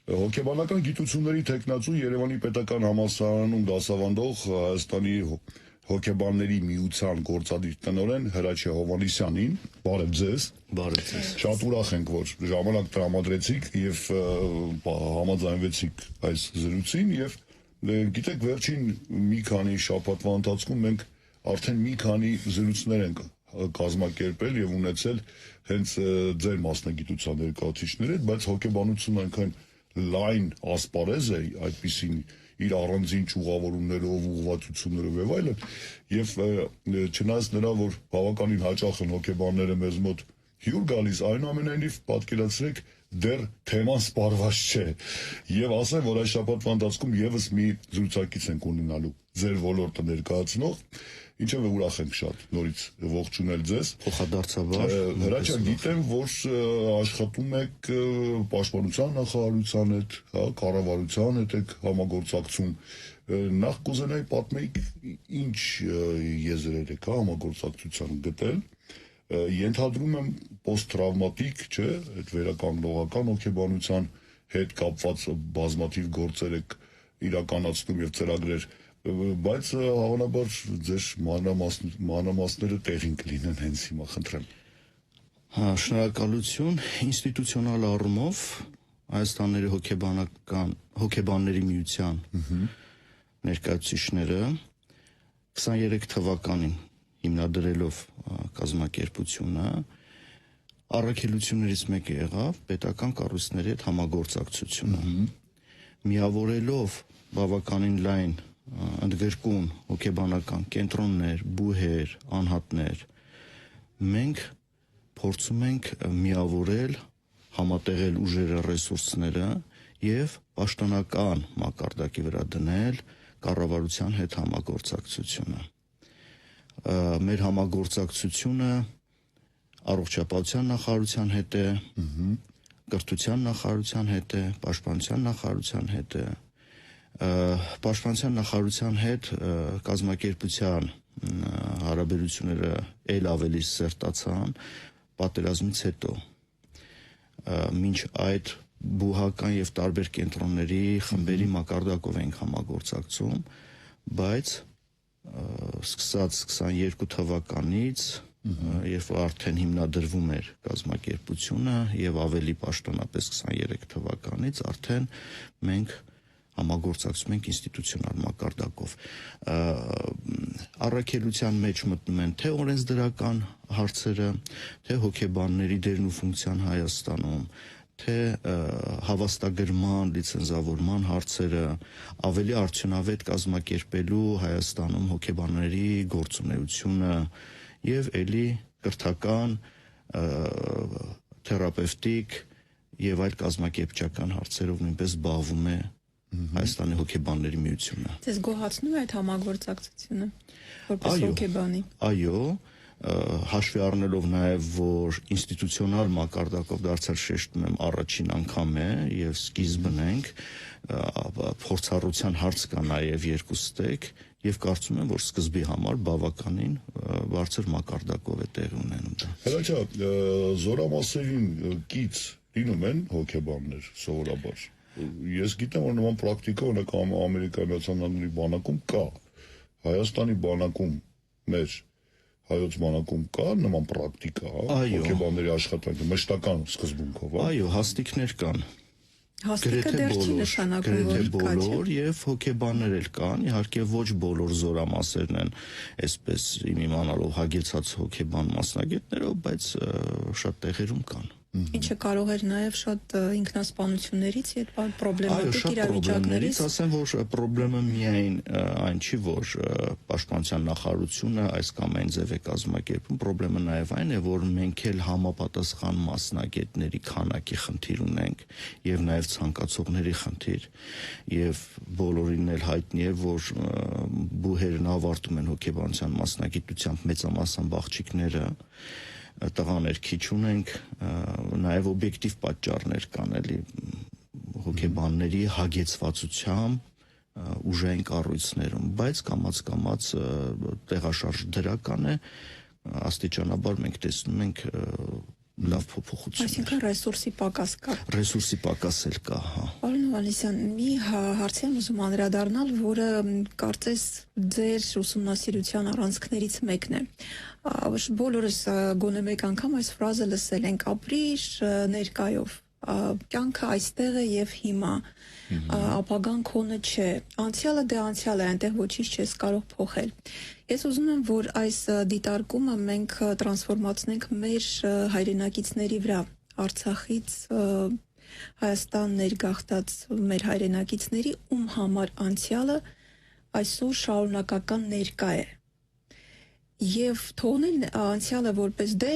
Հոգեբանական գիտությունների տեխնացու Երևանի պետական համալսարանում դասավանդող Հայաստանի հոգեբանների միության գործադիր տնօրեն Հրաչյա Հովհաննիսյանին, բարև ձեզ։ Բարև ձեզ։ Շատ ուրախ ենք, որ ժամանակ տրամադրեցիք եւ համաձայնվեցիք այս զրույցին եւ գիտեք, վերջին մի քանի շաբաթվա ընթացքում մենք արդեն մի քանի զրույցներ ենք կազմակերպել եւ ունեցել հենց ձեր մասնագիտության ներկայացուցիչների հետ, բայց հոգեբանությունը այնքան լայն ասպարեզ է, այդպիսին իր առանձին ճյուղավորումներով, ուղղվածություններով եւ այլն, եւ չնայած նրա, որ բավականին հաճախ են հոգեբանները մեզ մոտ հյուր գալիս, այնուամենայնիվ պատկերացրեք դեռ թեման սպառված չէ եւ ասեմ, որ այս շաբաթվա ընթացքում եւս մի զրուցակից ենք ունենալու ձեր ոլորտը ներկայացնող, ինչեւ ուրախ ենք շատ նորից ողջունել ձեզ։ Փոխադարձաբար Հրաչյա, գիտեմ, որ աշխատում եք պաշտպանության նախարարության հետ, կառավարության հետ եք համագործակցում, նախ կուզենայի պատմեիք ինչ եզրեր եք համագործակցության գտել։ Ենթադրում եմ պոստ-տրավմատիկ, չէ, այդ վերականգնողական հոգեբանության հետ կապված բազմաթիվ գործեր եք իրականացնում եւ ծրագրեր, բայց հավանաբար ձեր մանրամասները տեղին կլինեն հենց հիմա, խնդրեմ։ Շնորհակալություն, ինստիտուցիոնալ առումով Հայաստանների հոգեբանների միության ներկայացուցիչները 23 թվականին հիմնադրելով կազմակերպությունը առաքելություններից մեկը եղավ պետական կառույցների հետ համագործակցությունը, միավորելով բավականին լայն ընդգրկուն հոգեբանական կենտրոններ, բուհեր, անհատներ, մենք փորձում ենք միավորել, համատեղել ուժերը, ռեսուրսները եւ պաշտոնական մակարդակի վրա դնել կառավարության հետ համագործակցությունը։ Մեր համագործակցությունը առողջապահության նախարարության հետ է, կրթության նախարարության հետ է, պաշտպանության նախարարության հետ է, պաշտպանության նախարարության հետ կազմակերպության հարաբերությունները ել ավելի սերտացան պատերազմից հետո, մինչ այդ բուհական եւ տարբեր կենտրոնների խմբերի մակարդակով ենք համագործակցում, բայց սկսած 22 թվականից, երբ արդեն հիմնադրվում էր կազմակերպությունը եւ ավելի պաշտոնապես 23 թվականից արդեն մենք համագործակցում ենք ինստիտուցիոնալ մակարդակով։ Առաքելության մեջ մտնում են թե օրենսդրական հարցերը, թե հոգեբանների դերն ու ֆունկցիան Հայաստանում, թե հավաստագրման, լիցենզավորման հարցերը, ավելի արդյունավետ կազմակերպելու Հայաստանում հոգեբանների գործունեությունը եւ էլի կրթական, թերապևտիկ եւ այլ կազմակերպչական հարցերով նույնպես զբաղվում է Հայաստանի հոգեբանների միությունը։ Ձեզ գոհացնում է այդ համագործակցությունը որպես հոգեբանի։ Այո, հաշվի առնելով նաև, որ ինստիտուցիոնալ մակարդակով դարձյալ շեշտում եմ առաջին անգամ է եւ սկիզբն ենք, փորձառության հարց կա նաև երկու ստեկ եւ կարծում եմ, որ սկզբի համար բավականին բարձր մակարդակով է տեղի ունենում դա։ Հրաչյա, զորամասերին կից լինում են հոգեբաններ սովորաբար։ Ես գիտեմ, որ նման պրակտիկա օրինակ Ամերիկայի Միացյալ Նահանգների բանակում կա, Հայաստանի բանակում մեր հայոց բանակում կա նման պրակտիկա, հոգեբանների աշխատանքը մշտական սկզբունքով, այո, հաստիկներ կան։ Հաստիկը դեռ չի նշանակում, որ բոլոր եւ հոգեբաններ էլ կան, իհարկե ոչ բոլոր զորամասերն են այսպես իմ իմանալով հագեցած հոգեբան մասնագետներով, բայց շատ տեղերում կան։ Ինչը կարող էր նաև շատ ինքնասպանություններից եւ պրոբլեմատիկ իրավիճակներից, ասեմ, որ պրոբլեմը միայն այն չի, որ պաշտպանության նախարարությունը այս կամ այն ձև է կազմակերպում, պրոբլեմը նաև այն է, որ մենք էլ համապատասխան մասնագետների քանակի խնդիր ունենք եւ նաև ցանկացողների խնդիր եւ բոլորին էլ հայտնի է, որ բուհերն ավարտում են հոգեբանության մասնագիտությամբ մեծամասամբ աղջիկները, տղաներ քիչ ունենք, նաև օբյեկտիվ պատճառներ կան էլի հոգեբանների հագեցվածությամբ ուժային կառույցներում, բայց կամաց տեղաշարժ դրական է, աստիճանաբար մենք տեսնում ենք լավ փոփոխություն։ Այսինքն ռեսուրսի պակաս կա։ Ռեսուրսի պակաս էլ կա, հա։ Պարոն Հովհաննիսյան, մի հարցի եմ ուզում անդրադառնալ, որը կարծես ձեր ուսումնասիրության առանցքներից մեկն է։ Բոլորս գոնե մեկ անգամ այս ֆրազը լսել ենք՝ ապրիր ներկայով։ Կյանքը այստեղ է եւ հիմա, ապագան քոնը չէ, անցյալը դե անցյալ է, այնտեղ ոչինչ չես կարող փոխել։ Ես ուզում եմ, որ այս դիտարկումը մենք տրանսֆորմացնենք մեր հայրենակիցների վրա, Արցախից Հայաստան ներգաղթած մեր հայրենակիցների, ում համար անցյալը այսօր շարունակական ներկա է։ Եվ թողնել անցյալը որպես դե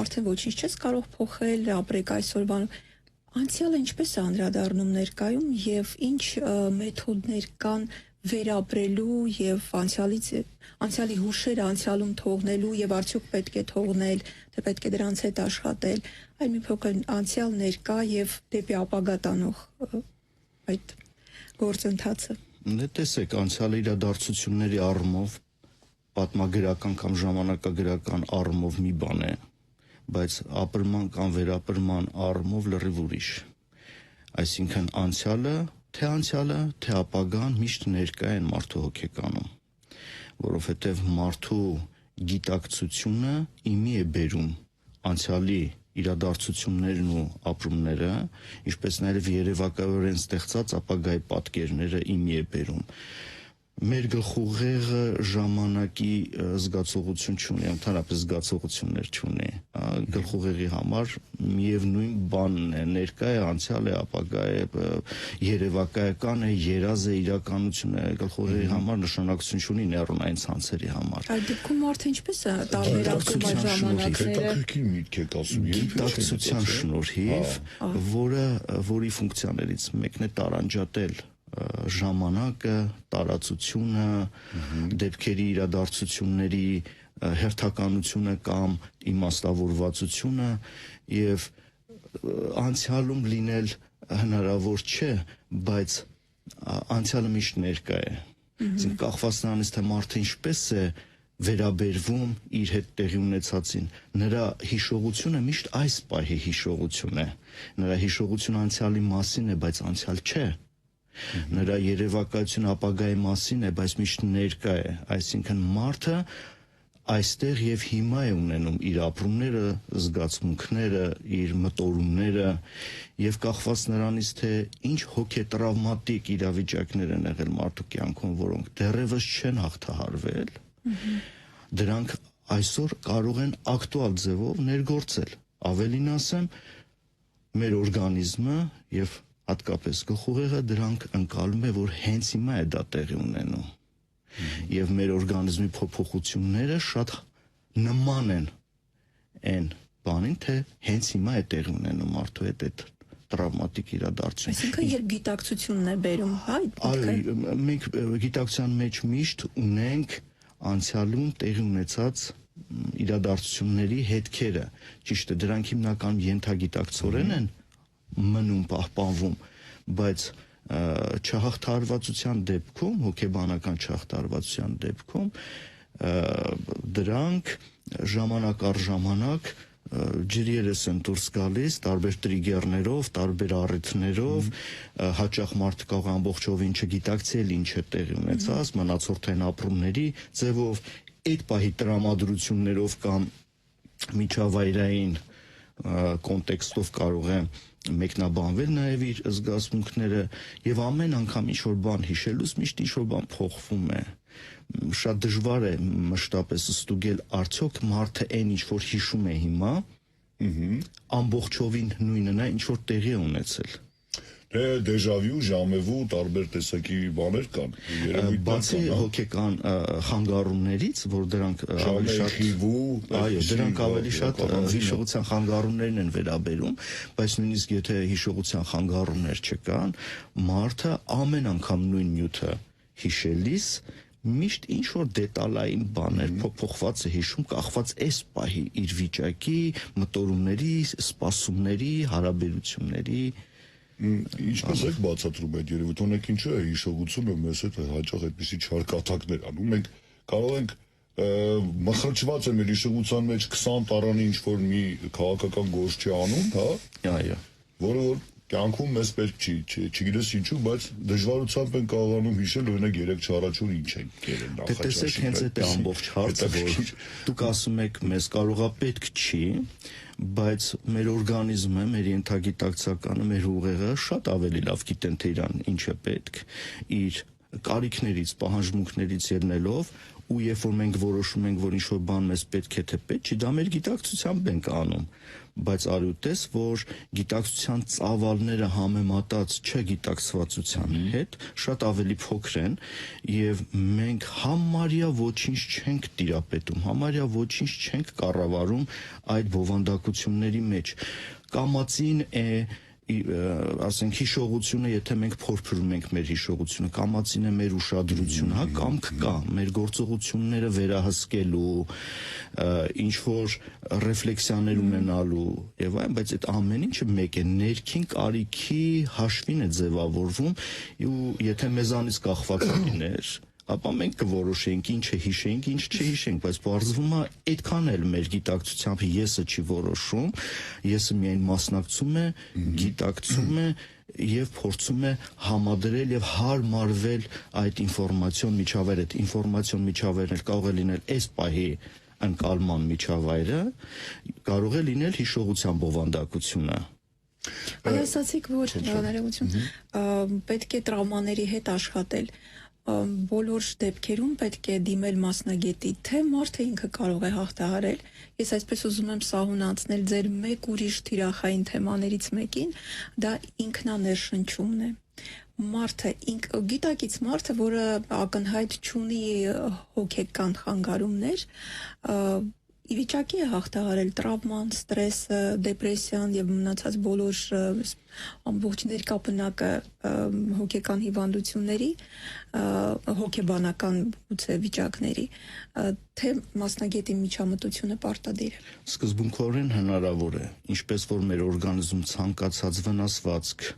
արդեն ոչինչ չես կարող փոխել, ապրեք այսօր բան։ Անցյալը ինչպես է անդրադառնում ներկայում եւ ինչ մեթոդներ կան վերապրելու եւ անցյալի հուշերը անցյալում թողնելու եւ արդյոք պետք է թողնել, թե պետք է դրանց հետ աշխատել, այլ մի փոքր անցյալ ներկա եւ դեպի ապագա տանող այդ գործընթացը։ Դե տեսեք, անցյալի իրադարձությունների առումով պատմագրական կամ ժամանակագրական առումով մի բան է, բայց ապրման կամ վերապրման առումով լրիվ ուրիշ։ Այսինքն անցյալը, թե ապագան միշտ ներկա են մարդու հոգեկանում, որովհետև մարդու գիտակցությունը իմի է բերում անցյալի իրադարձություններն ու ապրումները, ինչպես նաև երևակայորեն ստեղծած ապագայի պատկերները իմի է բերում։ Մեր գլխուղեղը ժամանակի զգացողություն չունի, ընդհանրապես զգացողություններ չունի։ Գլխուղեղի համար միևնույն բանն է, ներկա է, անցյալ է, ապագա է, երևակայական է, երազ է, իրականություն է, գլխուղեղի համար նշանակություն չունի նեյրոնային ցանցերի համար։ Այդ դեպքում մարդը ինչպես է տարբերակում այդ ժամանակները։ Հետաքրքիր միտք եք ասում, գիտակցության շնորհիվ, որի ֆունկցիաներից մեկն է տարանջատել ժամանակը, տարածությունը, դեպքերի իրադարձությունների հերթականությունը կամ իմաստավորվածությունը եւ անցյալում լինել հնարավոր չէ, բայց անցյալը միշտ ներկա է։ Այսինքն կախված նրանից, թե մարդը ինչպես է վերաբերվում իր հետ տեղի ունեցածին, նրա հիշողությունը միշտ այս պահի հիշողություն է։ Նրա հիշողությունը անցյալի մասին է, բայց անցյալ չէ։ Նրա երևակայությունը ապագայի մասին է, բայց միշտ ներկա է, այսինքն մարդը այստեղ եւ հիմա է ունենում իր ապրումները, զգացմունքները, իր մտորումները եւ կախված նրանից, թե ինչ հոգետրավմատիկ իրավիճակներ են եղել մարդու կյանքում, որոնք դեռևս չեն հաղթահարվել, դրանք այսօր կարող են ակտուալ ձևով ներգործել։ Ավելին ասեմ, մեր օրգանիզմը եւ հատկապես գլխուղեղը դրանք ընկալում է, որ հենց հիմա է դա տեղի ունենում։ Եվ մեր օրգանիզմի փոփոխությունները շատ նման են այն բանին, թե հենց հիմա է տեղի ունենում մարդու հետ այդ տրավմատիկ իրադարձություն։ Այսինքն երբ գիտակցությունն է բերում, հա, այո, մենք գիտակցության մեջ միշտ ունենք անցյալում տեղի ունեցած իրադարձությունների հետքերը։ Ճիշտ է, դրանք հիմնականում ենթագիտակցորեն են մնում, պահպանվում, բայց չհաղթահարվածության դեպքում, հոգեբանական չհաղթահարվածության դեպքում դրանք ժամանակ առ ժամանակ ջրերս են դուրս գալիս տարբեր տրիգերներով, տարբեր առիթներով, հաճախ մարդը կարող ամբողջովին չգիտակցել ինչ է տեղի ունեցած, մնացորդային ապրումների ձևով, այդ պահի տրամադրություններով կամ միջավայրային կոնտեքստով կարող է մեկնաբանվել նաև իր զգացմունքները եւ ամեն անգամ ինչ որ բան հիշելուց միշտ ինչ որ բան փոխվում է։ Շատ դժվար է մշտապես ստուգել արդյոք մարդը այն ինչ որ հիշում է հիմա, ամբողջովին նույնն է ինչ որ տեղի է ունեցել։ Դեժավյու, ժամևու տարբեր տեսակի բաներ կան։ Բացի հոգեկան խանգարումներից, որ դրանք ավելի շատ այո, դրանք ավելի շատ հիշողության խանգարումներն են վերաբերում, բայց նույնիսկ եթե հիշողության խանգարումներ չկան, մարդը ամեն անգամ նույն նյութը հիշելիս միշտ ինչ որ դետալային բաներ փոխված է հիշում, կախված այս պահի իր վիճակի, մտորումների, սպասումների, հարաբերությունների։ Ինչպես եք բացատրում այդ երևույթ, ունեք ինչու է հիշողությունը մեզ հետ հաճախ այդպիսի չարկատակներ անում, մենք կարող ենք մխրճված է մեր հիշողության մեջ 20 տարանի ինչ որ մի քաղաքական գործ չի անում, հա, Այո, որը որ կյանքում մեզ պետք չի, չգիտես ինչու, բայց դժվարությամբ են կարողանում հիշել, օրինակ 3 չառաջուր ինչ են կերել նախաճաշի։ Տեսեք, հենց այդ է ամբողջ հարցը, որ դուք ասում եք, մեզ կարողա պետք չի, բայց մեր օրգանիզմը, մեր ենթագիտակցականը, մեր ուղեղը շատ ավելի լավ գիտեն, թե իրան ինչ է պետք, իր կարիքներից, պահանջմունքներից ելնելով, ու երբ որ մենք որոշում ենք, որ ինչ-որ բան մեզ պետք է թե պետք չի, դա մեր գիտակցությամբ ենք անում, բայց արյուտես, որ գիտակցության ծավալները համեմատած չգիտակցվածության հետ շատ ավելի փոքր են, եւ մենք համարյա ոչինչ չենք տիրապետում, համարյա ոչինչ չենք կառավարում այդ բովանդակությունների մեջ։ Կամացին է, ասենք հիշողությունը, եթե մենք փորփրում ենք մեր հիշողությունը, կամացին է մեր ուշադրությունը, հա, կամք կա, մեր գործողությունները վերահսկելու, ինչ որ ռեֆլեքսիաներ ունենալու եւ այլն, բայց այդ ամեն ինչը մեկ է, ներքին կարիքի հաշվին է ձևավորվում, ու եթե մեզանից կախված լիներ, ապա մենք կորոշենք ինչը հիշենք, ինչ չհիշենք, բայց բարձվում է այդքան էլ մեր գիտակցությամբ եսը չի որոշում, եսը միայն մասնակցում է, գիտակցում է եւ փորձում է համադրել եւ հարմարվել այդ ինֆորմացիոն միջավայրը, այդ ինֆորմացիոն միջավայրն էլ կարող է լինել այս պահի ընկալման միջավայրը, կարող է լինել հիշողության բովանդակությունը։ Ասացիք, որ ներողություն, պետք է տրավմաների հետ աշխատել։ Բոլոր դեպքերում պետք է դիմել մասնագետի, թե մարդը ինքը կարող է հաղթահարել։ Ես այսպես ուզում եմ սահուն անցնել ձեր մեկ ուրիշ թիրախային թեմաներից մեկին, դա ինքնաներշնչումն է։ Մարդը, գիտակից մարդը, որը ակնհայտ չունի հոգեկան խանգարումներ, ի վիճակի է հաղթահարել տրավման, ստրեսը, դեպրեսիան եւ մնացած բոլոր ամբողջ ներկա բնակը հոգեկան հիվանդությունների, հոգեբանական գուցե վիճակների, թե մասնագետի միջամտությունը պարտադիր է։ Սկզբունքորեն հնարավոր է, ինչպես որ մեր օրգանիզմում ցանկացած վնասվածք,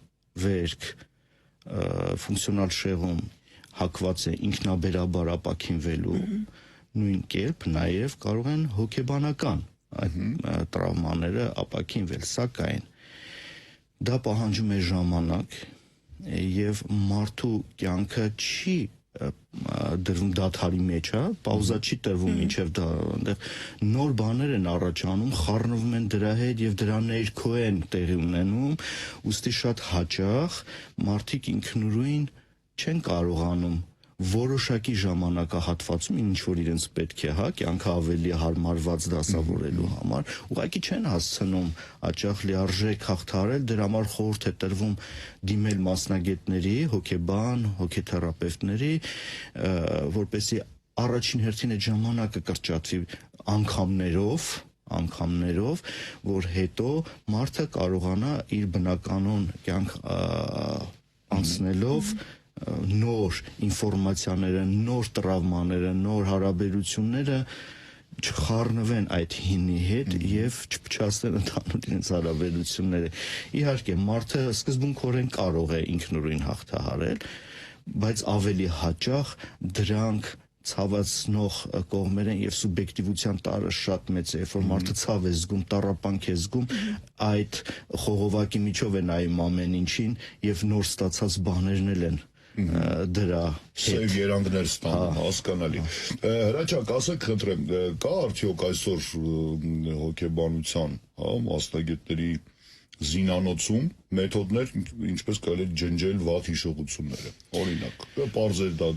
վերք, ֆունկցիոնալ շեղում հակված է ինքնաբերաբար ապաքինվելու, նույն կերպ նաև կարող են հոգեբանական այդ տրավմաները ապաքինվել, սակայն դա պահանջում է ժամանակ եւ մարդու կյանքը չի դրվում դադարի մեջ, հա, պաուզա չի տրվում մինչև դա, այնտեղ նոր բաներ են առաջանում, խառնվում են դրա հետ եւ դրա ներքո են տեղի ունենում, ուստի շատ հաճախ մարդիկ ինքնուրույն չեն կարողանում որոշակի ժամանակահատվածում ինչ որ իրենց պետք է, հա, կյանքը ավելի հարմարված դասավորելու համար, ուղղակի չեն հասցնում հաճախ լիարժեք հաղթահարել, դրա համար խորհուրդ է տրվում դիմել մասնագետների, հոգեբան, հոգեթերապևտների, որպեսզի առաջին հերթին այդ ժամանակը կրճատվի անգամներով, որ հետո մարդը կարողանա իր բնականon կյանք անցնելով նոր ինֆորմացիաները, նոր տրավմաները, նոր հարաբերությունները չխառնվեն այդ հինի հետ եւ չփչացնեն ընդհանուր իրենց հարաբերությունները։ Իհարկե, մարդը սկզբունքորեն կարող է ինքնուրույն հաղթահարել, բայց ավելի հաճախ դրանք ցավացնող կողմեր են եւ սուբյեկտիվության տարը շատ մեծ է, որ մարդը ցավ է զգում, տառապանք է զգում, այդ խողովակի միջով է նայում ամեն ինչին եւ նոր ստացած բաներն էլ են դրա սև երանգներ ստանում, հասկանալի։ Հրաչակ, ասեք խնդրեմ, կա արդյոք այսօր հոգեբանության, հա, մասնագետների զինանոցում մեթոդներ, ինչպես կարելի է ջնջել վատ հիշողությունները։ Օրինակ, պարզել դա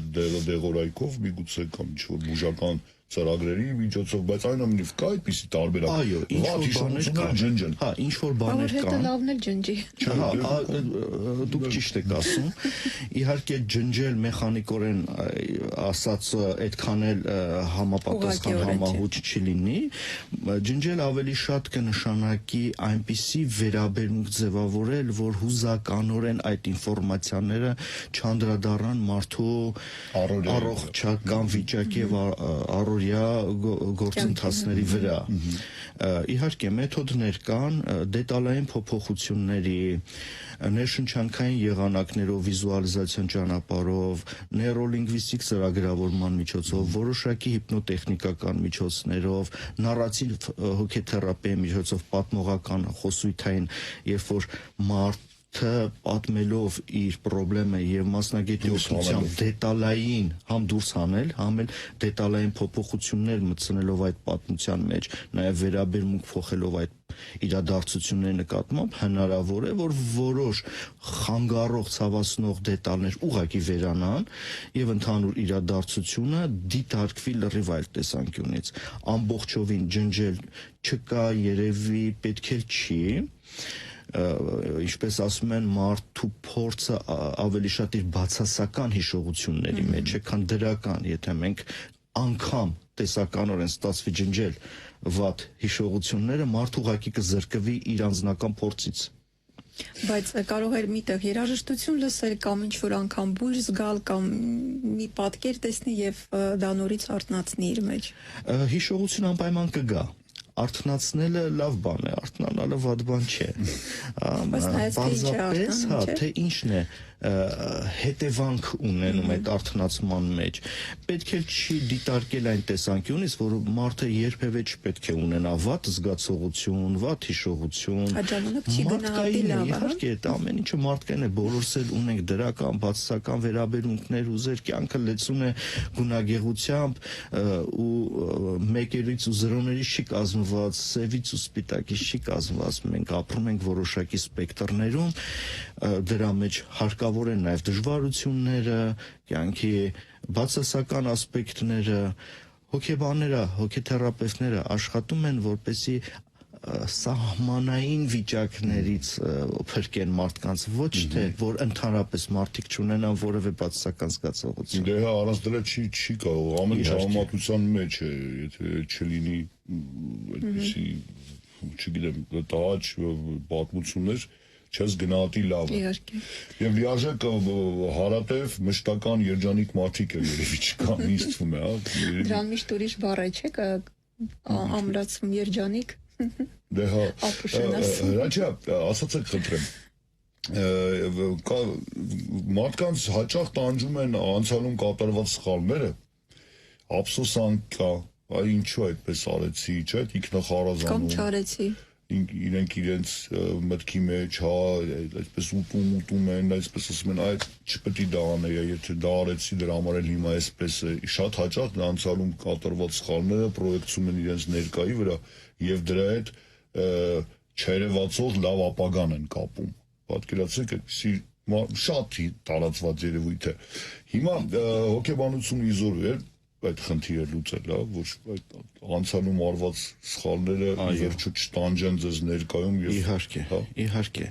դեղորայքով, միգուցե կամ ինչ-որ բուժական ծրագրերի միջոցով, բայց այնուամենայնիվ կա այդպիսի տարբերակ։ Այո, ինչ-որ բաներ կան, ջնջեն։ հա, ինչ-որ բաներ կան։ Հետո լավն էլ ջնջի։ Դուք ճիշտ եք ասում։ Իհարկե ջնջել մեխանիկորեն ասած այդքան էլ համապատասխան համահուչ չի լինի, ջնջել ավելի շատ կնշանակի այնպիսի վերաբերմունք ձևավորել, որ հուզականորեն այդ ինֆորմացիաները չանդրադառնան մարդու առողջական վիճակի եւ առօրյա գործընթացների վրա։ Իհարկե մեթոդներ կան դետալային փոփոխությունների, ներշնչանքային եղանակներով, վիզուալիզացիոն ճանապարհով, նեյրոլինգվիստիկ ծրագրավորման միջոցով, որոշակի հիպնոտեխնիկական միջոցներով, նարատիվ հոգեթերապիայի միջոցով, պատմողական խոսույթային, երբ որ մարդը պատմելով իր խնդրեմը եւ մասնագետի օգնությամբ դետալային համ դուրս հանել, համ էլ դետալային փոփոխություններ մտցնելով այդ պատմության մեջ, նաեւ վերաբերմունք փոխելով այդ իրադարձությունների նկատմամբ հնարավոր է, որ որոշ խանգարող, ցավացնող դետալներ ուղղակի վերանան եւ ընդհանուր իրադարձությունը դիտարկվի լրիվ այլ տեսանկյունից։ Ամբողջովին ջնջել չկա, երևի պետք էլ չի, ինչպես ասում են, մարդու փորձը ավելի շատ իր բացասական հիշողությունների մեջ է, քան դրական, եթե մենք անգամ տեսականորեն ստացվի ջնջել վատ հիշողությունները, մարդու ուղղակի կզրկվի իր անձնական փորձից։ Բայց կարող էր միտեղ երաժշտություն լսել կամ ինչ-որ անգամ բույր զգալ կամ մի պատկեր տեսնի եւ դա նորից արթնացնի իր մեջ։ Հիշողություն անպայման կգա։ Արթնացնելը լավ բան է, արթնանալը վատ բան չէ։ Պարզապես, թե ինչն է հետևանք ունենում այդ արթնացման մեջ։ Պետք է չի դիտարկել այն տեսանկյունից, որ մարդը երբևէ չպետք է ունենա վատ զգացողություն, վատ հիշողություն։ Ժամանակ չի գնահատի լավ, իհարկե, այդ ամեն ինչը մարդկային է, բոլորս էլ ունենք դրական, բացասական վերաբերմունքներ, ուզեր, կյանքը լեցուն է գունագեղությամբ ու մեկերից ու զրոներից չի կազմված, սևից ու սպիտակից չի կազմված։ Մենք ապրում ենք որոշակի սպեկտրներում, դրա մեջ հարկավոր են նաև դժվարությունները, կյանքի բացասական ասպեկտները, հոգեբանները, հոգեթերապևտները աշխատում են, որպեսզի սահմանային վիճակներից փրկեն մարդկանց, ոչ թե որ ընդհանրապես մարդիկ չունենան որևէ բացասական զգացողություն։ Դե հա, առանց դրա չի կարող, ամեն ժամատության մեջ է, եթե չլինի այդպիսի, չգիտեմ, տաճ պատմություններ, չես գնահատի լավը։ Իհարկե։ Եվ լիարժեք հարատև մշտական երջանիկ մարդիկ էլ երևի չկան, ինձ թվում է, հա։ Դրան միշտ ուրիշ բառ է, չէ՞, ամրացում երջանիկ։ Դե հա, հրաչյա, ասացեք խնդրեմ, մարդկանց հաճախ տանջում են անցյալում կատարված սխալները, ափսոսանք կա, այ ինչու այդպես արեցի, չէ՞, ինքնախարազանում։ Կամ չարեցի։ Իրենք իրենց մտքի մեջ, հա, այսպես ուտում են, այսպես ասում են, այդ չպետք է դա անել, եթե դա արեցի, դրա համար էլ հիմա այսպես է։ Շատ հաճախ անցյալում կատարված սխալները պրոյեկցում են իրենց ներկայի վրա եւ դրա հետ չերևացող լավ ապագան են կապում։ Պատկերացրեք, այդպեսի շատ տարածված երևույթ է։ Հիմա հոգեբանությունը իզորու է այդ խնդիրը լուծել, հա, որ այդ անցյալում արված սխալները վերջը չտանջեն ձեզ ներկայում եւ իհարկե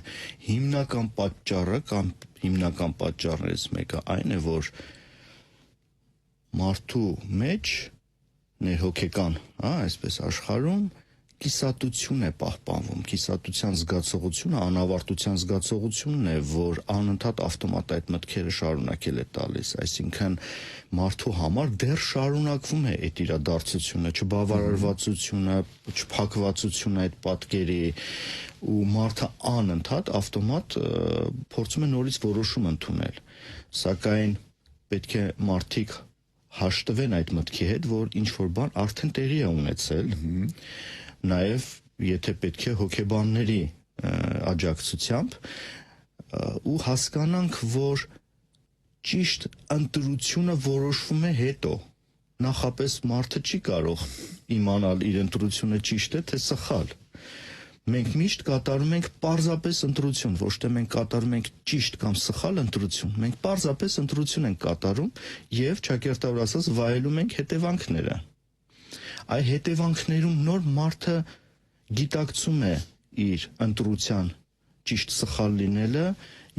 հիմնական պատճառը կամ հիմնական պատճառներից մեկը այն է, որ մարդու մեջ ներհոգեկան, հա, այսպես աշխարհում կիսատություն է պահպանվում, կիսատության զգացողությունը, անավարտության զգացողությունն է, որ անընդհատ ավտոմատ այդ մտքերը շարունակել է տալիս, այսինքն մարդու համար դեռ շարունակվում է այդ իրադարձությունը, չբավարարվածությունը, չփակվածությունը այդ պատկերի ու մարդը անընդհատ ավտոմատ փորձում է նորից որոշում ընդունել, սակայն պետք է մարդիկ հաշտվեն այդ մտքի հետ, որ ինչ որ բան արդեն տեղի է ունեցել, նաև եթե պետք է հոգեբանների աջակցությամբ ու հասկանանք, որ ճիշտ ընտրությունը որոշվում է հետո, նախապես մարդը չի կարող իմանալ իր ընտրությունը ճիշտ է, թե սխալ։ Մենք միշտ կատարում ենք պարզապես ընտրություն, ոչ թե մենք կատարում ենք ճիշտ կամ սխալ ընտրություն, մենք պարզապես ընտրություն ենք կատարում եւ ճակերտավոր ասած վայելում ենք հետևանքները։ Այ հետևանքներում նոր մարդը գիտակցում է իր ընտրության ճիշտ սխալ լինելը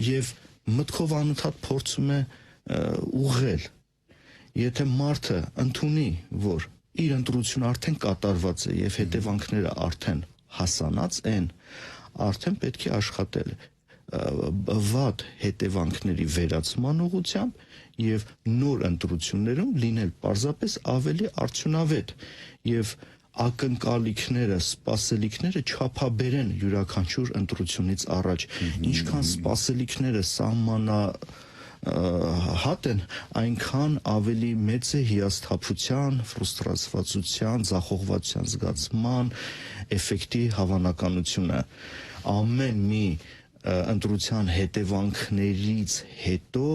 եւ մտքով անընդհատ փորձում է ուղղել։ Եթե մարդը ընդունի, որ իր ընտրությունը արդեն կատարված է եւ հետևանքները արդեն հասանած են, արդեն պետք է աշխատել վատ հետևանքների վերացման ուղղությամբ եւ նոր ընտրություններում լինել պարզապես ավելի արդյունավետ եւ ակնկալիքները, սպասելիքները չափաբերեն յուրաքանչյուր ընտրությունից առաջ, ինչքան սպասելիքները հատ են, այնքան ավելի մեծ է հիասթափության, ֆրուստրացվածության, ձախողվածության զգացման, էֆեկտի հավանականությունը։ Ամեն մի ընտրության հետևանքներից հետո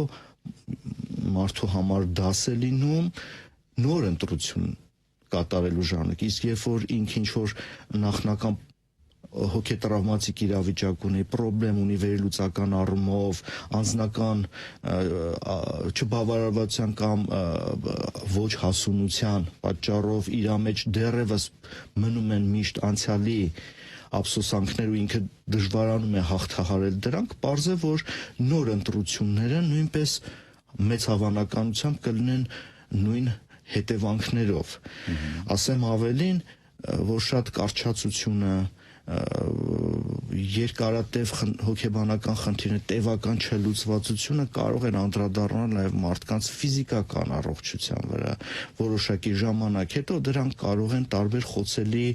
մարդու համար դաս է լինում նոր ընտրություն կատարելու ժամանակ, իսկ երբ որ ինքը ինչ որ նախնական հոգետրավմատիկ իրավիճակ ունի, պրոբլեմ ունի վերլուծական առումով, անձնական չբավարարվածության կամ ոչ հասունության պատճառով իր մեջ դեռևս մնում են միշտ անցյալի ափսոսանքներ ու ինքը դժվարանում է հաղթահարել դրանք, պարզ է, որ նոր ընտրությունները նույնպես մեծ հավանականությամբ կլինեն նույն հետևանքներով։ Ասեմ ավելին, որ շատ կարճացությունը, երկարատև հոգեբանական խնդիրները, տևական չլուծվածությունը կարող են անդրադառնալ նաև մարդկանց ֆիզիկական առողջության վրա։ Որոշակի ժամանակ հետո դրանք կարող են տարբեր խոցելի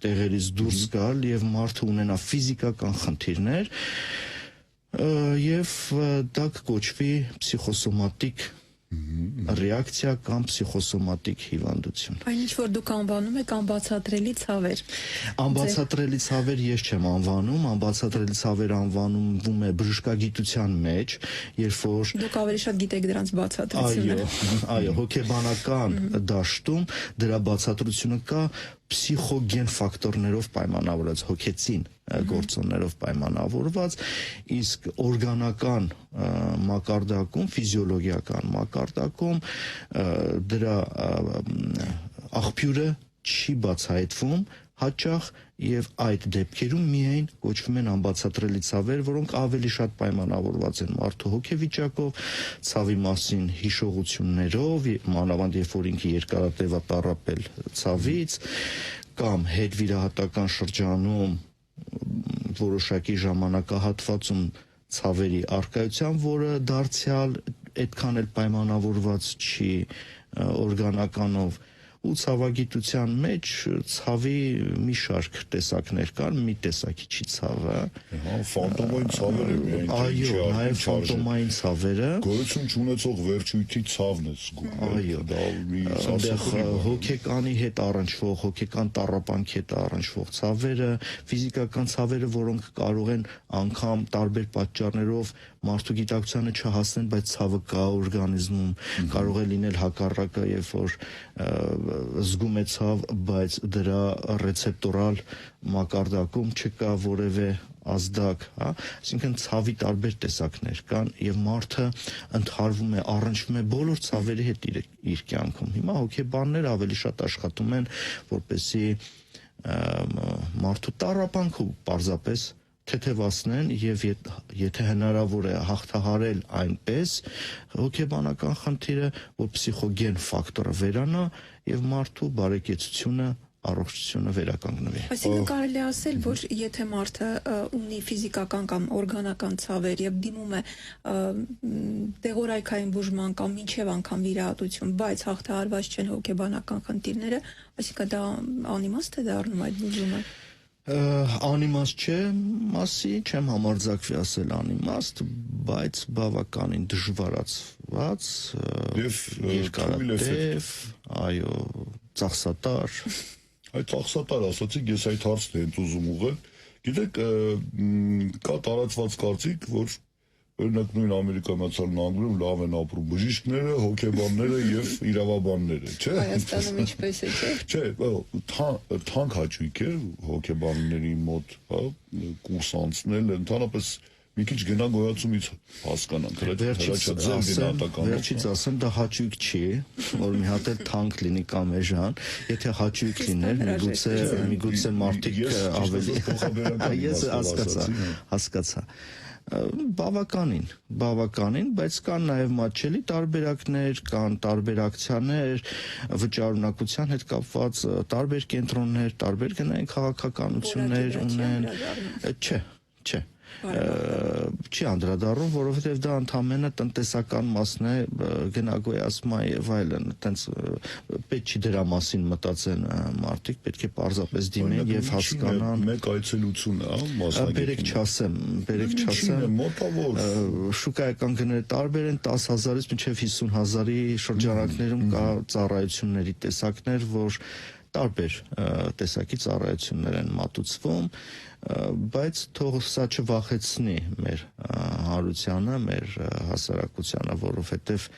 տեղերից դուրս գալ եւ մարդը ունենա ֆիզիկական խնդիրներ եւ դա կոչվի փսիխոսոմատիկ ռեակցիա կամ փսիխոսոմատիկ հիվանդություն։ Այն ինչ որ դուք անվանում եք անբացատրելի ցավեր։ Անբացատրելի ցավեր ես չեմ անվանում, անբացատրելի ցավեր անվանվում է բժշկագիտության մեջ, երբ որ Դուք ավելի շատ գիտեք դրանց բացատրությունը։ Այո, հոգեբանական դաշտում դրա բացատրությունը կա փսիխոգեն ֆակտորներով պայմանավորված, հոգեցին գործոններով պայմանավորված, իսկ օրգանական մակարդակում, ֆիզիոլոգիական մակարդակում դրա աղբյուրը չի բացահայտվում հաճախ եւ այդ դեպքերում միայն կոչվում են անբացատրելի ցավեր, որոնք ավելի շատ պայմանավորված են մարդու հոգեվիճակով, ցավի մասին հիշողություններով, մանավանդ երբ որ ինքը երկարատև է տառապել ցավից, կամ հետվիրահատական շրջանում որոշակի ժամանակահատվածում ցավերի արկայության, որը դարձյալ այդքան էլ պայմանավորված չի օրգանականով ու ցավագիտության մեջ ցավի մի շարք տեսակներ կան, մի տեսակի չի ցավը։ Ֆանտոմային ցավերը միայն այո, նաև ֆանտոմային ցավերը գոյություն չունեցող վերջույթի ցավն է զգում։ Այո, դա մի հոգեկանի հետ առնչվող, հոգեկան տառապանքի հետ առնչվող ցավերը, ֆիզիկական ցավերը, որոնք կարող են անգամ տարբեր պատճառներով մարդու գիտակցությանը չհասնեն, բայց ցավը կա օրգանիզմում, կարող է լինել հակառակը, երբ որ զգում է ցավ, բայց դրա ռեցեպտորալ մակարդակում չկա որևէ ազդակ, հա, այսինքն ցավի տարբեր տեսակներ կան եւ մարդը ընդհարվում է, առնչվում է բոլոր ցավերի հետ իր կյանքում։ Հիմա հոգեբաններ ավելի շատ աշխատում են, որպեսզի մարդու տառապանքը պարզապես թեթևացնեն եւ եթե հնարավոր է հաղթահարել այնպես հոգեբանական խնդիրը, որ փսիխոգեն ֆակտորը վերանա եւ մարդու բարեկեցությունը առողջությունը վերականգնվի։ Այսինքն կարելի է ասել, որ եթե մարդը ունի ֆիզիկական կամ օրգանական ցավեր եւ դիմում է դեղորայքային բուժման կամ մինչեւ անգամ վիրահատություն, բայց հաղթահարված չեն հոգեբանական խնդիրները, այսինքն դա անիմաստ է դառնում այդ բուժումը։ Անիմաստ չէ, մասի չեմ համարձակվի ասել անիմաստ, բայց բավականին դժվարացված եւ երկարատև, այո, ծախսատար։ Այդ ծախսատար ասացիք, ես այդ հարցն եմ ուզում ուղղել։ Գիտեք, կա տարածված կարծիք, որ օրինակ նույն Ամերիկայի Միացյալ Նահանգներում լավ են ապրում բժիշկները, հոգեբանները եւ իրավաբանները, չէ՞։ Հայաստանում ինչպես է, չէ՞։ Չէ, թանկ հաճույք է հոգեբանների մոտ, հա, կուրս անցնել, ընդհանրապես մի քիչ գնագոյացումից հասկանանք, Վերջից ասեմ, դա հաճույք չի, որ մի հատ էլ թանկ լինի կամ էժան, եթե հաճույք լիներ, միգուցե մարդիկ ավելի ես հասկացա բավականին, բայց կան նաև մատչելի տարբերակներ, կան տարբերակցիաներ, վճարունակության հետ կապված տարբեր կենտրոններ, տարբեր գնային քաղաքականություններ ունեն, չէ, չի անդրադառնում, որովհետև դա ընդամենը տնտեսական մասն է, գնագոյացման եւ այլն, այտենց պետք չի դրա մասին մտածեն մարդիկ, պետք է պարզապես դիմեն եւ հասկանան մեկ այցելություն է, մասնագետ։ Բերեք չասեմ, մոտավոր շուկայական գները տարբեր են 10,000-ից մինչև 50,000-ի շրջանակներում կա ծառայությունների տեսակներ, որ տարբեր տեսակի ծառայություններ են մատուցվում, բայց թող սա չվախեցնի մեր հանրությանը, մեր հասարակությանը, որովհետև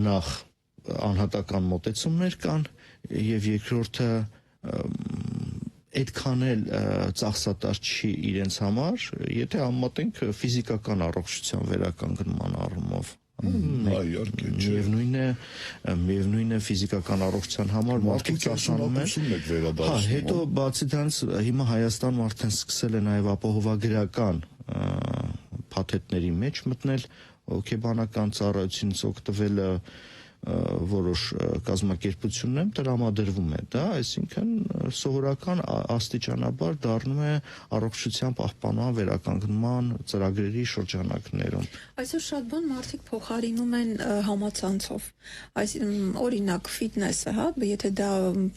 նախ անհատական մոտեցումներ կան եւ երկրորդը այդքան էլ ծախսատար չի իրենց համար, եթե համեմատենք ֆիզիկական առողջության վերականգնման առումով։ Միևնույն է ֆիզիկական առողջության համար մարդիկ ծախսանում են։ Հա, հետո բացի դրանից հիմա Հայաստանում արդեն սկսել է նաև ապահովագրական փաթեթների մեջ մտնել հոգեբանական ծառայությունից օգտվելը որոշ կազմակերպություններում տրամադրվում է դա, այսինքն սովորական աստիճանաբար դառնում է առողջության պահպանման վերականգնման ծրագրերի շրջանակներում։ Այսօր շատ բան մարդիկ փոխարինում են համացանցով, օրինակ ֆիթնեսը, հա, եթե դա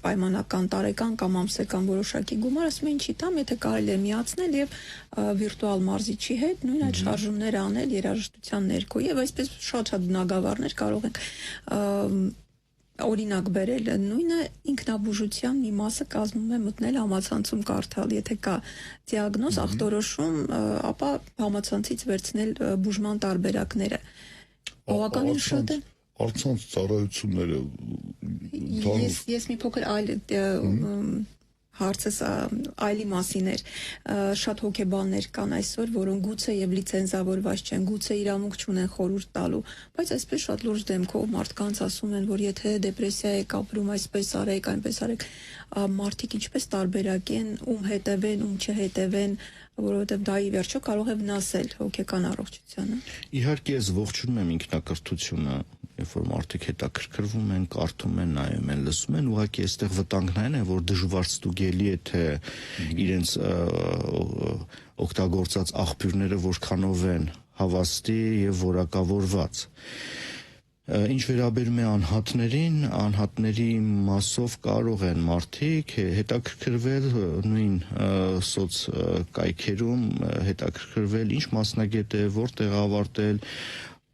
պայմանական տարեկան կամ ամսական որոշակի գումար, ասում են չի տամ, եթե կարելի է միացնել եւ վիրտուալ մարզիչի հետ նույն այդ շարժումները անել երաժշտության ներքո եւ այսպես շատ բնագավառներ կարող ենք օրինակ բերել, նույնը ինքնաբուժության մի մասը կազմում է մտնել համացանցում կարդալ, եթե կա դիագնոզ, ախտորոշում, ապա համացանցից վերցնել բուժման տարբերակները։ Բավականին շատ է։ Առցանց ծառայությունները Ես մի փոքր այլ հարցս այլի մասին էր, շատ հոգեբաններ կան այսօր, որոնք գուցե եւ լիցենզավորված չեն, գուցե իրավունք չունեն խորհուրդ տալու, բայց այսպես շատ լուրջ դեմքով մարդկանց ասում են, որ եթե դեպրեսիա եք ապրում, այսպես արեք, այնպես արեք, մարդիկ ինչպես տարբերակեն, ում հետևեն, ում չհետևեն, որովհետև դա ի վերջո կարող է վնասել հոգեկան առողջությանը։ Իհարկե ես ողջունում եմ ինքնակրթությունը, երբ որ մարդիկ հետաքրքրվում են, կարդում են, նայում են, լսում են, ուղղակի այստեղ վտանգն այն է, որ դժվար ստուգելի է թե իրենց օգտագործած աղբյուրները որքանով են հավաստի եւ որակավորված։ Ինչ վերաբերում է անհատների մասով կարող են մարդիկ հետաքրքրվել նույն սոցկայքերում, հետաքրքրվել ինչ մասնագետ է, որտեղ ավարտել,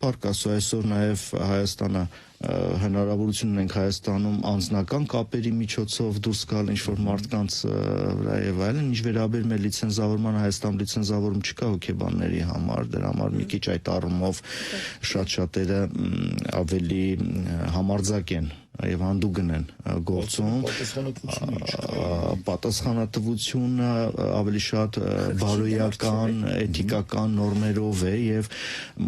Փառք Աստծո, այսօր նաև Հայաստանը հնարավորություն ունենք Հայաստանում անձնական կապերի միջոցով դուրս գալ ինչ-որ մարդկանց վրա եւ այլն, ինչ վերաբերում է լիցենզավորման, Հայաստանում լիցենզավորում չկա հոգեբանների համար, դրա համար մի քիչ այդ առումով շատ-շատերը ավելի համարձակ են եւ հանդուգն են գործում, պատասխանատվությունը ավելի շատ բարոյական, էթիկական նորմերով է եւ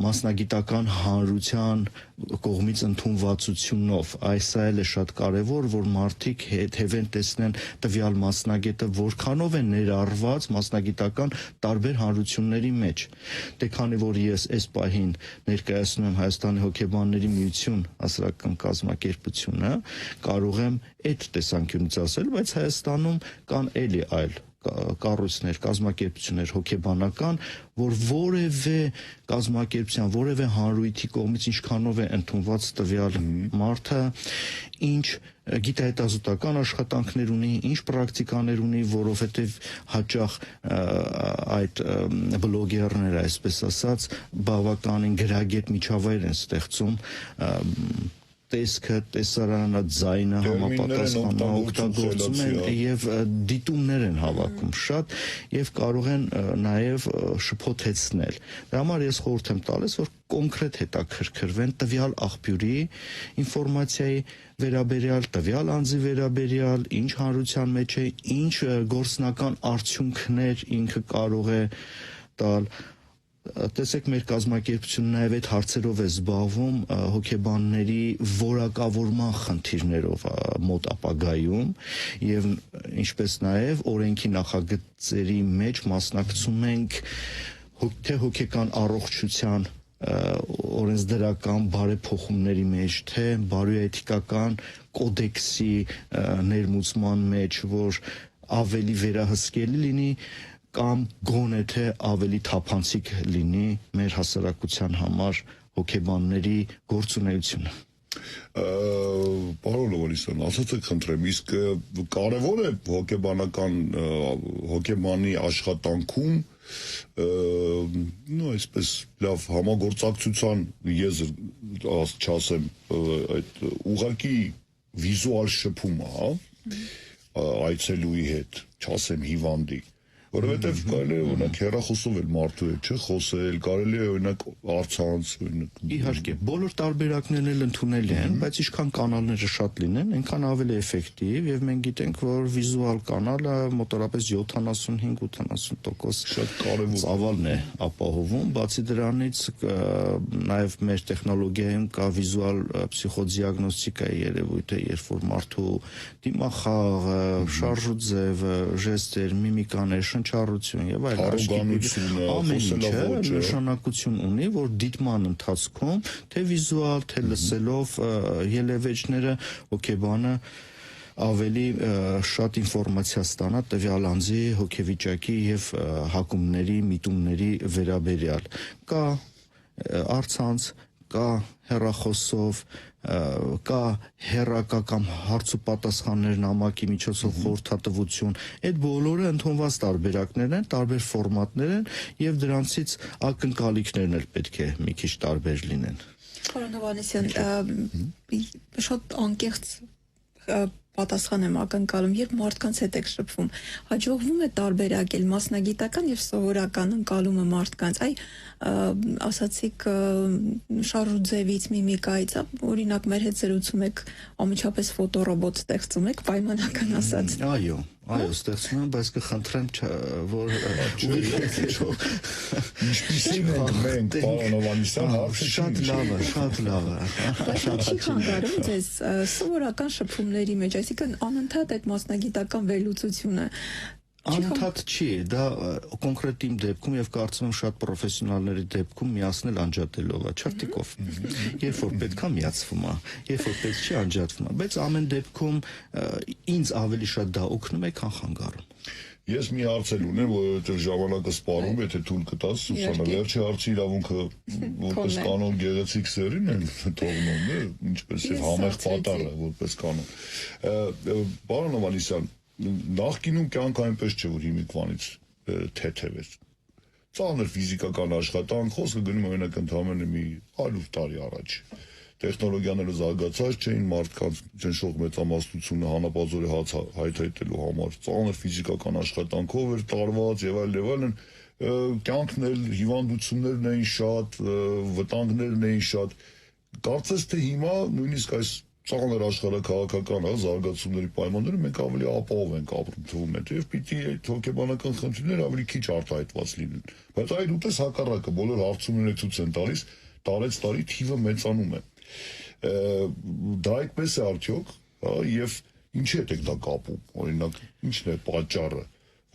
մասնագիտական հանրության կողմից ընդունվածությունով, այս էլ է շատ կարևոր, որ մարդիկ հետևեն տեսնեն տվյալ մասնագետը որքանով է ներառված մասնագիտական տարբեր հանրությունների մեջ։ Դե քանի որ ես այս պահին ներկայացնում եմ Հայաստանի հոգեբանների միություն հասարակական կազմակերպությունը, կարող եմ այդ տեսանկյունից ասել, բայց Հայաստանում կան էլի այլ կառույցներ, կազմակերպություններ հոգեբանական, որ որևէ կազմակերպության, որևէ հանրույթի կողմից ինչքանով է ընդունված տվյալ մարդը, ինչ գիտահետազոտական աշխատանքներ ունի, ինչ պրակտիկաներ ունի, որովհետև հաճախ այդ բլոգերները, այսպես ասած, բավականին գրագետ միջավայր են ստեղծում, տեսքը, տեսարանը, ձայնը համապատասխանում օգտագործում են եւ դիտումներ են հավաքում շատ եւ կարող են նաեւ շփոթեցնել։ Դրա համար ես խորհուրդ եմ տալիս, որ կոնկրետ հետաքրքրվեն տվյալ աղբյուրի ինֆորմացիայի վերաբերյալ, տվյալ անձի վերաբերյալ, ինչ հանրության մեջ է, ինչ գործնական արդյունքներ ինքը կարող է տալ։ Տեսեք, մեր կազմակերպությունը նաև այդ հարցերով է զբաղվում հոգեբանների որակավորման խնդիրներով մոտ ապագայում եւ ինչպես նաև օրենքի նախագծերի մեջ մասնակցում ենք թե հոգեկան առողջության օրենսդրական բարեփոխումների մեջ, թե բարոյեթիկական կոդեքսի ներմուծման մեջ, որ ավելի վերահսկելի լինի կամ գոնե թե ավելի թափանցիկ լինի մեր հասարակության համար հոգեբանների գործունեությունը։ Պարոն Լովանիսյան, ասացեք խնդրեմ, իսկ կարևոր է հոգեբանի աշխատանքում այսպես լավ համագործակցության եզր չասեմ այդ ուղղակի վիզուալ շփումը, հա, այցելուի հետ, չասեմ հիվանդի, որովհետև կարելի է օրինակ հեռախոսով էլ մարդու հետ չխոսել, կարելի է օրինակ առցանց, Իհարկե, բոլոր տարբերակներն էլ ընդունելի են, բայց ինչքան կանալները շատ լինեն, այնքան ավելի էֆեկտիվ եւ մենք գիտենք, որ վիզուալ կանալը մոտավորապես 75-80% շատ կարևոր ծավալն է ապահովում, բացի դրանից նաեւ մեր տեխնոլոգիայում կա վիզուալ փսիխոդիագնոստիկայի երևույթը, երբ որ մարդու դիմախաղը, շարժու ձևը, ժեստեր, միմիկաներ, շնչառություն եւ այլ Արոգանությունը, խոսելաոճը նշանակություն ունի, որ դիտման ընթացքում թե վիզուալ, թե լսելով ելևէջները հոգեբանը ավելի շատ ինֆորմացիա ստանա տվյալ անձի հոգեվիճակի եւ հակումների, միտումների վերաբերյալ։ Կա առցանց, կա հեռախոսով, կա հեռակա կամ հարց ու պատասխաններ նամակի միջոցով խորհրդատվություն, այդ բոլորը ընդունված տարբերակներ են, տարբեր ֆորմատներ են եւ դրանցից ակնկալիքներն էլ պետք է մի քիչ տարբեր լինեն։ Պարոն Հովհաննիսյան, շատ անկեղծ պատասխան եմ ակնկալում, երբ մարդկանց հետ եք շփվում, հաջողվում է տարբերակել մասնագիտական եւ սովորական ընկալումը մարդկանց, ասացիք շարժու ձևից, միմիկայից, օրինակ մեր հետ զրուցում եք, ամիջապես ֆոտոռոբոտ ստեղծում եք, պայմանական ասած։ Այո, ստեղծում եմ, բայց կխնդրեմ, որ ինչպիսին ենք մենք, պարոն Հովհաննիսյան, հարցը շատ լավ է, շատ լավ է։ Բայց չի խանգարում ձեզ սովորական շփումների մեջ, այսինքն անընդհատ այդ մասնագիտական վերլուծությունը Անընդհատ չի, դա կոնկրետ իմ դեպքում եւ կարծում եմ շատ պրոֆեսիոնալների դեպքում միացնել անջատելով է, չարտիկով։ Երբ որ պետքա միացվում է, երբ որ պետք չի անջատվում է, բայց ամեն դեպքում ինձ ավելի շատ դա օգնում է, քան խանգարում։ Ես մի հարց էլ ունեմ, որովհետև ժամանակը սպառում, եթե թույլ կտաս, Սուսանա, վերջի հարցի իրավունքը որպես կանոն գեղեցիկ սերին են թողնում, ինչպես եւ համեղ պատառը որպես կանոն։ Պարոն Հովհաննիսյան, նախկինում կյանքը այնպես չէ, որ հիմիկվանից թեթև էր։ Ծանր ֆիզիկական աշխատանք, խոսքը գնում օրինակ ընդամենը մի 100 տարի առաջ։ Տեխնոլոգիաները զարգացած չէին, մարդկանց ճնշող մեծամասնությունը հանապազորի հաց հայթայթելու համար ծանր ֆիզիկական աշխատանքով էր տարված եւ այլն, կյանքն էլ հիվանդություններն էին շատ, վտանգներն էին շատ։ Կարծես թե հիմա նույնիսկ այս ծանր աշխարհաքաղաքական զարգացումների պայմաններում մենք ավելի ապահով ենք ապրում թվում է, եւ պիտի այդ հոգեբանական խնդիրները ավելի քիչ արտահայտված լինեն։ Բայց այդ ուտես հակառակը, բոլոր հարցումները ցույց են տալիս, տարեց տարի թիվը մեծանում է։ Դա այդպես է արդյոք, եւ ինչի՞ հետ եք դա կապում։ Օրինակ, ինչն է պատճառը,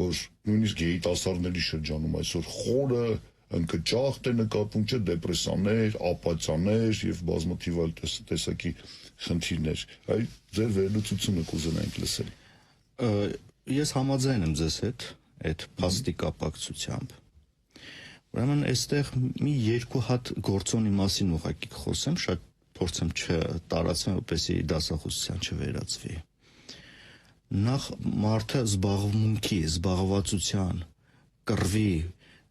որ նույնիսկ երիտասարդների շրջանում այսօր խորը ընկճախտ է նկատվում, չէ, դեպրեսիաներ, ապաթիաներ եւ բազմաթիվ այլ տեսակի խնդիրներ։ Այդ ձեր վերլուծությունը կուզենայինք լսել։ Ես համաձայն եմ ձեզ հետ այդ փաստի կապակցությամբ։ Ուրեմն այստեղ մի երկու հատ գործոնի մասին ուղղակի խոսեմ, շատ փորձեմ չտարածեմ, որպեսզի դասախոսության չվերածվի։ Նախ մարդը զբաղմունքի, զբաղվածության, կռվի,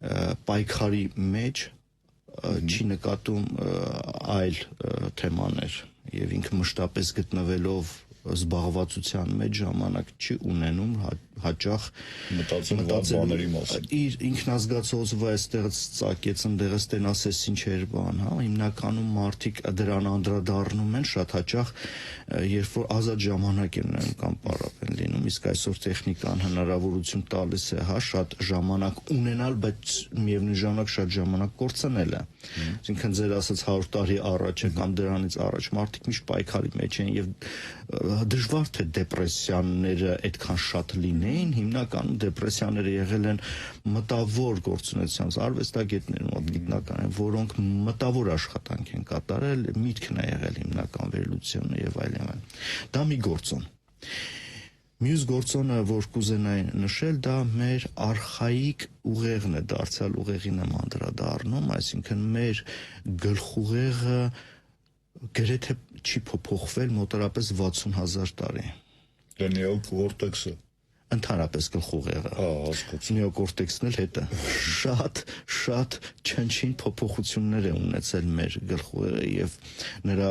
պայքարի մեջ չի նկատում այլ թեմաներ եւ ինքը մշտապես գտնվելով զբաղվածության մեջ ժամանակ չի ունենում հաճախ մտածելու մասին։ Իր ինքնազգացողը այստեղից ծակեց ընդեղից տենասես ինչեր բան, հա, հիմնականում մարդիկ դրան անդրադառնում են շատ հաճախ, երբ որ ազատ ժամանակ են ունենում կամ պարապ են լինում, իսկ այսօր տեխնիկան հնարավորություն տալիս է, հա, շատ ժամանակ ունենալ, բայց միևնույն ժամանակ շատ ժամանակ կորցնելը։ Այսինքն ձեր ասած 100 տարի առաջ կամ դրանից առաջ մարդիկ միշտ պայքարի մեջ են եւ դժվար թե դեպրեսիաները այդքան շատ լինեին, հիմնականում դեպրեսիաները եղել են մտավոր գործունեության արվեստագետներ, գիտնական են, որոնք մտավոր աշխատանք են կատարել, միտքն է եղել հիմնական վերլուծությունը եւ այլն։ Դա մի գործոն։ Մյուս գործոնը, որ կուզենայի նշել, դա մեր արխայիկ ուղեղն է, դարձյալ ուղեղին եմ անդրադառնում, այսինքն մեր գլխուղեղը գրեթե չի փոփոխվել մոտավորապես 60,000 տարի։ Նեոկորտեքսը Ընդհանրապես գլխուղեղը։ Հասկացա։ Նեոկորտեքսն էլ հետը շատ չնչին փոփոխություններ է ունեցել մեր գլխուղեղը եւ նրա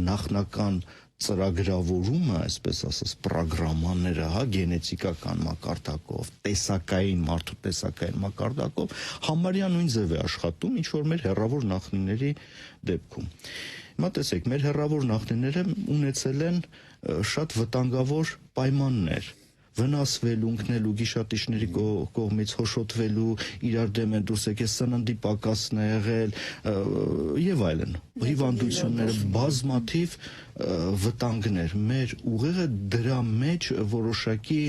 նախնական ծրագրավորումը, այսպես ասած, պրոգրամաները, հա, գենետիկական մակարդակով, տեսակային մարդու տեսակային մակարդակով համարյա նույն ձև է աշխատում, ինչ որ մեր հեռավոր նախնիների դեպքում։ Հիմա տեսեք, մեր հեռավոր նախնիները ունեցել են շատ վտանգավոր պայմաններ, վնասվելու, ընկնելու, գիշատիչների կողմից հոշոտվելու, իրար դեմ են դուրս եկել, սննդի պակասն է եղել եւ այլն։ Հիվանդությունները, բազմաթիվ վտանգներ։ Մեր ուղեղը դրա մեջ որոշակի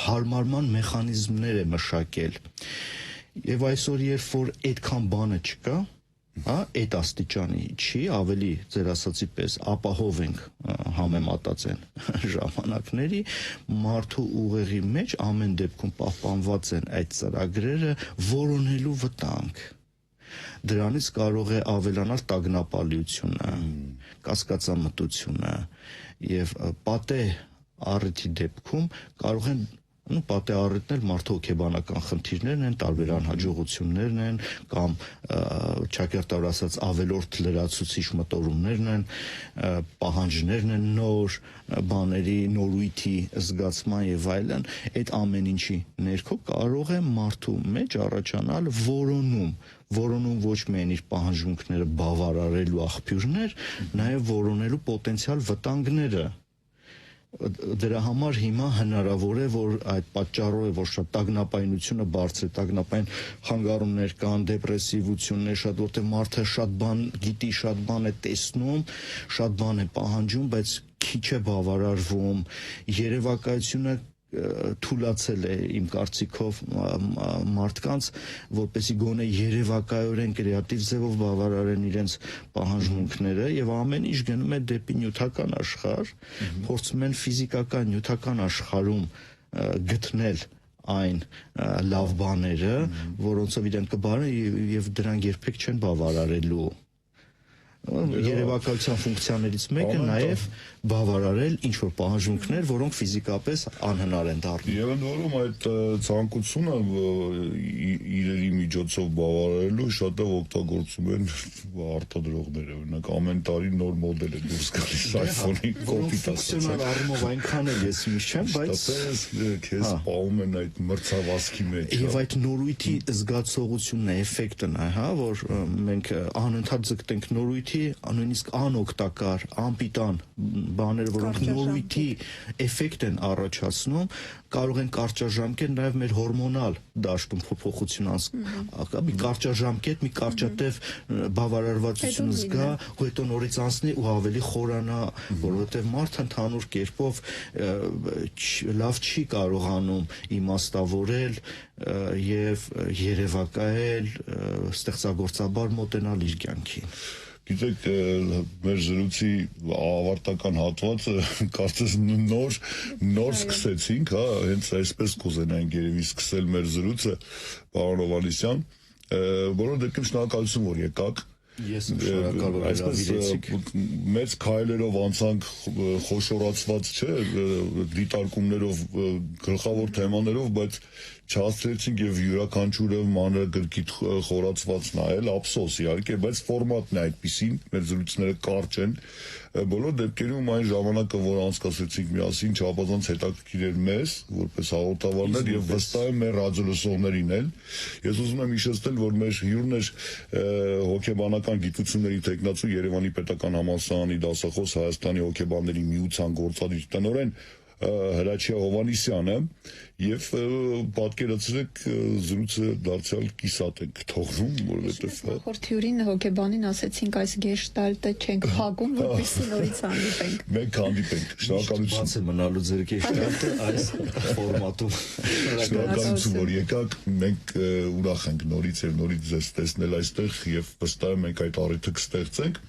հարմարման մեխանիզմներ է մշակել։ Եվ այսօր երբ որ այդքան բանը չկա, հա, այդ աստիճանի չի, ավելի ձեր ասացի պես ապահով ենք համեմատած են ժամանակների, մարդու ուղեղի մեջ ամեն դեպքում պահպանված են այդ ծրագրերը որոնելու վտանգ։ Դրանից կարող է ավելանալ տագնապալիությունը, կասկածամտությունը եւ պատե առիթի դեպքում կարող են պատե առիթներ մարդու հոգեբանական խնդիրներն են, տարբեր անհաջողություններն են կամ ճակերտավոր ասած ավելորդ լրացուցիչ մտորումներն են, պահանջներն են նոր բաների, նորույթի զգացման եւ այլն, այդ ամեն ինչի ներքո կարող է մարդու մեջ առաջանալ որոնում ոչ միայն իր պահանջմունքները բավարարելու աղբյուրներ, նաեւ որոնելու պոտենցիալ վտանգները։ Դրա համար հիմա հնարավոր է, որ այդ պատճառով է, որ շատ տագնապայնությունը բարձր է, տագնապային խանգարումներ կան, դեպրեսիվություններ շատ, որտեղ մարդը շատ բան գիտի, շատ բան է տեսնում, շատ բան է պահանջում, բայց քիչ է բավարարվում, երևակայությունը թուլացել է իմ կարծիքով մարդկանց, որպեսզի գոնե երևակայորեն կրեատիվ ձևով բավարարեն իրենց պահանջմունքները եւ ամեն ինչ գնում է դեպի նյութական աշխարհ, փորձում են ֆիզիկական նյութական աշխարհում գտնել այն լավ բաները, որոնցով իրենք կբարեն եւ դրանք երբեք չեն բավարարելու։ Երևակայության ֆունկցիաներից մեկը նաև բավարարել ինչ-որ պահանջմունքներ, որոնք ֆիզիկապես անհնար են դառնում։ Եվ ընդ որում այդ ցանկությունը իրերի միջոցով բավարարելու շատով օգտագործում են արտադրողները։ Օրինակ ամեն տարի նոր մոդել է դուրս գալիս iPhone-ի կոպի ֆունկցիոնալ առումով այնքան էլ ես միշտ չեմ, բայց քեզ պահում են այդ մրցավազքի մեջ։ Եվ այդ նորույթի զգացողությունն է, էֆեկտն է, հա, որ մենք անընդհատ ձգտենք նորույթի, նույնիսկ անօգտակար, անպիտան բաներ, որոնք նորույթի էֆեկտ են առաջացնում, կարող են կարճաժամկետ նաև մեր հորմոնալ դաշտում փոփոխություն անցնել։ Մի կարճաժամկետ, մի կարճատև բավարարվածություն զգա, ու հետո նորից անցնի ու ավելի խորանա, որովհետև մարդը ընդհանուր կերպով լավ չի կարողանում իմաստավորել եւ երևակայել, ստեղծագործաբար մոտենալ իր կյանքին։ Գիտեք, մեր զրույցի ավարտական հատվածը կարծես նոր սկսեցինք, հա, հենց այսպես կուզենայինք երևի սկսել մեր զրույցը, պարոն Հովհաննիսյան, բոլոր դեպքում շնորհակալություն, որ եկաք։ Ես շնորհակալ եմ, հրավիրեցիք։ Մեծ քայլերով անցանք խոշորացված, չէ, դիտարկումներով, գլխավոր թեմաներով, բայց չհասցրեցինք եւ յուրաքանչյուրը մանրագրքիթ խորացված նայել, ափսոս իհարկե, բայց ֆորմատն է այդպեսին, մեր զրույցները կարճ են, բոլոր դեպքերում այն ժամանակը, որ անցկացրեցինք միասին, չափազանց հետաքրքիր էր մեզ, որպես հաղորդավարներ եւ վստահ եմ մեր ռադիոլսողներին էլ։ Ես ուզում եմ հիշեցնել, որ մեր հյուրն էր հոգեբանական գիտությունների տեխնացու Երևանի պետական համալսարանի դասախոս Հայաստանի հոգեբանների միության գործադիր տնօրեն Հրաչյա Հովհաննիսյանը եւ պատկերացրեք զրույցը դարձյալ կիսատ ենք թողնում, որովհետեւ նախորդ հյուրին հոգեբանին ասեցինք այս գեշտալտը չենք փակում, որպեսզի նորից հանդիպենք։ Մենք հանդիպենք։ Շնորհակալություն։ Բաց է մնալու ձեր գեշտալտը այս ֆորմատում։ Շնորհակալություն, որ եկաք։ Մենք ուրախ ենք նորից եւ նորից ձեզ տեսնել այստեղ եւ վստահ եմ մենք այդ առիթը կստեղծենք։